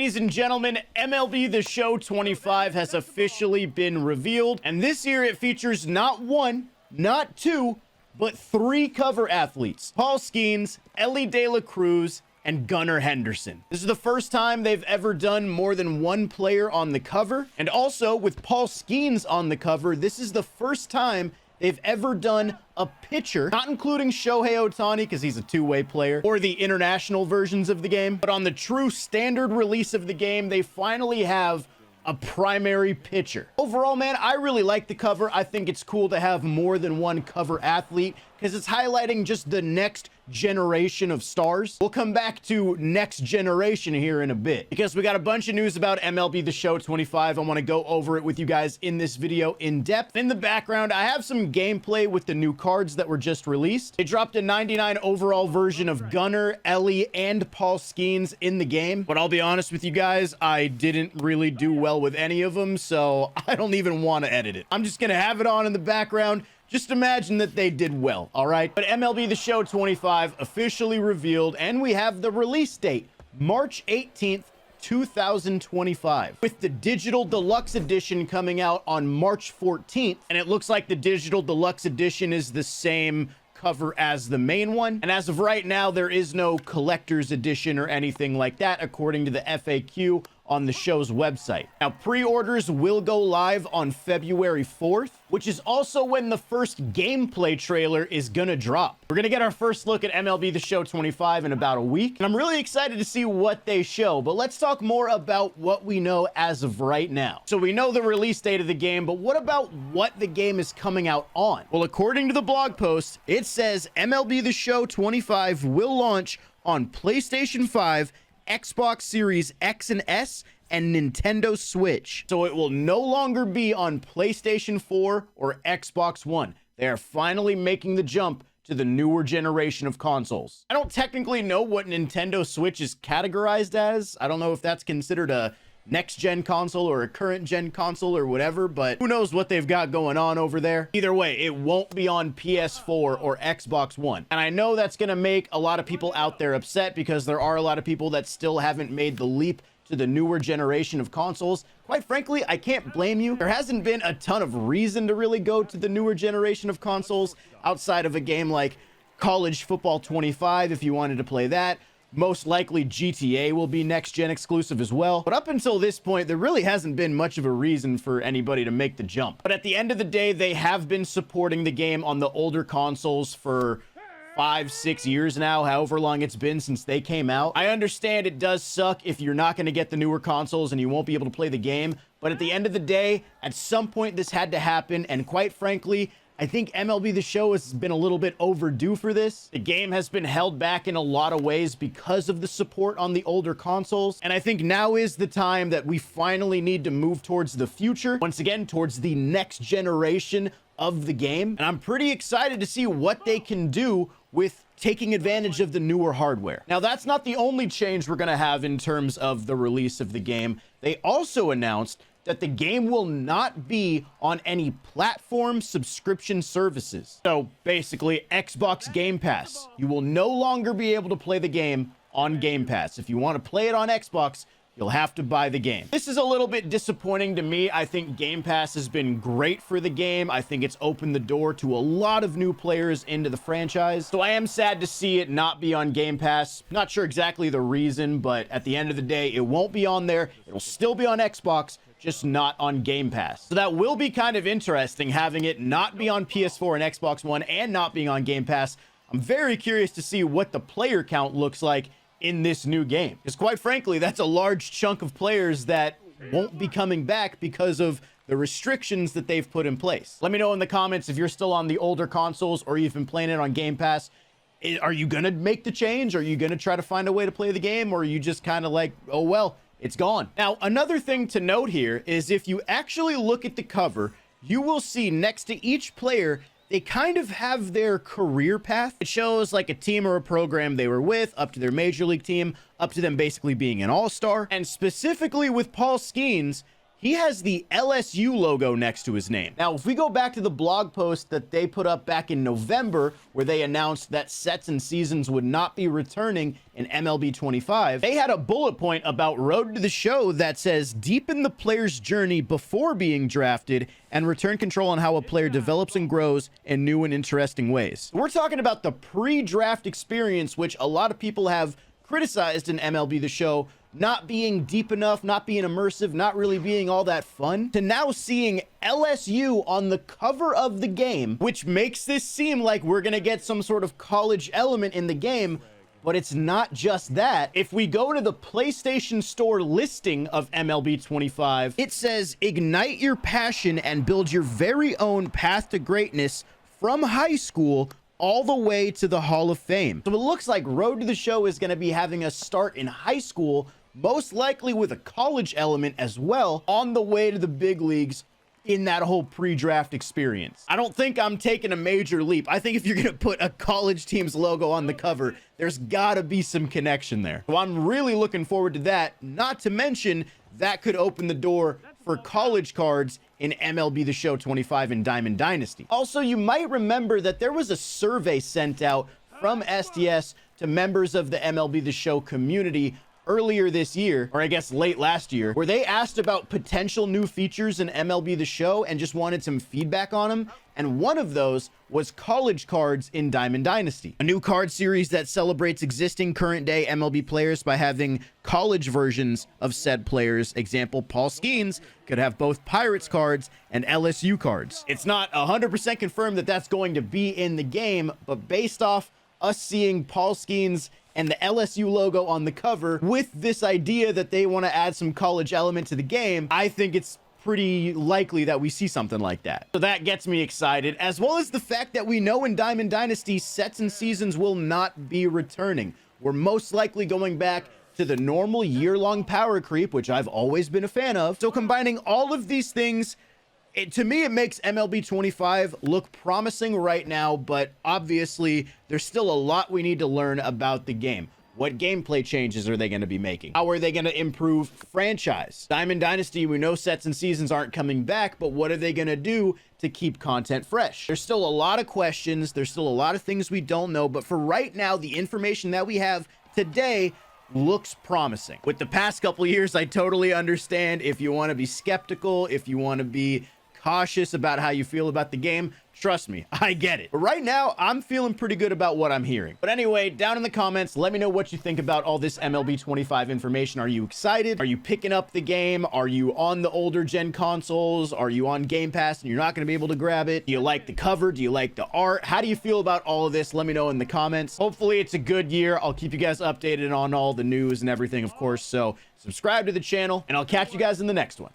Ladies and gentlemen, MLB The Show 25 has officially been revealed, and this year it features not one, not two, but three cover athletes: Paul Skeens, Ellie De La Cruz, and Gunnar Henderson. This is the first time they've ever done more than one player on the cover, and also with Paul Skeens on the cover, this is the first time they've ever done a pitcher, not including Shohei Ohtani because he's a two-way player, or the international versions of the game, but on the true standard release of the game, they finally have a primary pitcher. Overall, man, I really like the cover. I think it's cool to have more than one cover athlete because it's highlighting just the next generation of stars. We'll come back to next generation here in a bit because we got a bunch of news about MLB The Show 25. I want to go over it with you guys in this video in depth. In the background, I have some gameplay with the new cards that were just released. They dropped a 99 overall version of Gunnar, Ellie, and Paul Skeens in the game, but I'll be honest with you guys, I didn't really do well with any of them, so I don't even want to edit it. I'm just gonna have it on in the background. Just imagine that they did well, all right? But MLB The Show 25 officially revealed, and we have the release date, March 18th, 2025, with the Digital Deluxe Edition coming out on March 14th, and it looks like the Digital Deluxe Edition is the same cover as the main one. And as of right now, there is no collector's edition or anything like that, according to the FAQ on the show's website. Now, pre-orders will go live on February 4th, which is also when the first gameplay trailer is gonna drop. We're gonna get our first look at MLB The Show 25 in about a week, and I'm really excited to see what they show, but let's talk more about what we know as of right now. So we know the release date of the game, but what about what the game is coming out on? Well, according to the blog post, it says MLB The Show 25 will launch on PlayStation 5, Xbox Series X and S, and Nintendo Switch. So it will no longer be on PlayStation 4 or Xbox One. They are finally making the jump to the newer generation of consoles. I don't technically know what Nintendo Switch is categorized as. I don't know if that's considered a next-gen console or a current-gen console or whatever, but who knows what they've got going on over there. Either way, it won't be on PS4 or Xbox One. And I know that's gonna make a lot of people out there upset because there are a lot of people that still haven't made the leap to the newer generation of consoles. Quite frankly, I can't blame you. There hasn't been a ton of reason to really go to the newer generation of consoles outside of a game like College Football 25 if you wanted to play that. Most likely GTA will be next-gen exclusive as well. But up until this point, there really hasn't been much of a reason for anybody to make the jump. But at the end of the day, they have been supporting the game on the older consoles for 5-6 years now, however long it's been since they came out. I understand it does suck if you're not going to get the newer consoles and you won't be able to play the game. But at the end of the day, at some point this had to happen. And quite frankly, I think MLB The Show has been a little bit overdue for this. The game has been held back in a lot of ways because of the support on the older consoles. And I think now is the time that we finally need to move towards the future. Once again, towards the next generation of the game. And I'm pretty excited to see what they can do with taking advantage of the newer hardware. Now, that's not the only change we're going to have in terms of the release of the game. They also announced that the game will not be on any platform subscription services. So basically, Xbox Game Pass. You will no longer be able to play the game on Game Pass. If you want to play it on Xbox, you'll have to buy the game. This is a little bit disappointing to me. I think Game Pass has been great for the game. I think it's opened the door to a lot of new players into the franchise. So I am sad to see it not be on Game Pass. Not sure exactly the reason, but at the end of the day, it won't be on there. It'll still be on Xbox, just not on Game Pass. So that will be kind of interesting, having it not be on PS4 and Xbox One and not being on Game Pass. I'm very curious to see what the player count looks like in this new game, because quite frankly, that's a large chunk of players that won't be coming back because of the restrictions that they've put in place. Let me know in the comments if you're still on the older consoles or you've been playing it on Game Pass. Are you gonna make the change? Are you gonna try to find a way to play the game, or are you just kind of like, oh well, it's gone? Now, another thing to note here is if you actually look at the cover, you will see next to each player, they kind of have their career path. It shows like a team or a program they were with, up to their major league team, up to them basically being an all-star. And specifically with Paul Skeens, he has the LSU logo next to his name. Now, if we go back to the blog post that they put up back in November, where they announced that sets and seasons would not be returning in MLB 25, they had a bullet point about Road to the Show that says, deepen the player's journey before being drafted and return control on how a player develops and grows in new and interesting ways. We're talking about the pre-draft experience, which a lot of people have criticized in MLB The Show not being deep enough, not being immersive, not really being all that fun, to now seeing LSU on the cover of the game, which makes this seem like we're gonna get some sort of college element in the game. But it's not just that. If we go to the PlayStation Store listing of MLB 25, it says, ignite your passion and build your very own path to greatness from high school all the way to the Hall of Fame. So it looks like Road to the Show is going to be having us start in high school, most likely with a college element as well, on the way to the big leagues in that whole pre-draft experience. I don't think I'm taking a major leap. I think if you're going to put a college team's logo on the cover, there's got to be some connection there. So I'm really looking forward to that, not to mention that could open the door for college cards in MLB The Show 25 in Diamond Dynasty. Also, you might remember that there was a survey sent out from SDS to members of the MLB The Show community earlier this year, or I guess late last year, where they asked about potential new features in MLB The Show and just wanted some feedback on them. And one of those was college cards in Diamond Dynasty, a new card series that celebrates existing current day MLB players by having college versions of said players. Example, Paul Skeens could have both Pirates cards and LSU cards. It's not 100% confirmed that that's going to be in the game, but based off us seeing Paul Skeens and the LSU logo on the cover with this idea that they want to add some college element to the game, I think it's pretty likely that we see something like that. So that gets me excited, as well as the fact that we know in Diamond Dynasty, sets and seasons will not be returning. We're most likely going back to the normal year-long power creep, which I've always been a fan of. So combining all of these things, to me, it makes MLB 25 look promising right now, but obviously there's still a lot we need to learn about the game. What gameplay changes are they going to be making? How are they going to improve franchise? Diamond Dynasty, we know sets and seasons aren't coming back, but what are they going to do to keep content fresh? There's still a lot of questions. There's still a lot of things we don't know, but for right now, the information that we have today looks promising. With the past couple of years, I totally understand if you want to be skeptical, if you want to be cautious about how you feel about the game. Trust me, I get it. But right now, I'm feeling pretty good about what I'm hearing. But anyway, down in the comments, let me know what you think about all this MLB 25 information. Are you excited? Are you picking up the game? Are you on the older gen consoles? Are you on Game Pass and you're not going to be able to grab it? Do you like the cover? Do you like the art? How do you feel about all of this? Let me know in the comments. Hopefully it's a good year. I'll keep you guys updated on all the news and everything, of course. So subscribe to the channel and I'll catch you guys in the next one.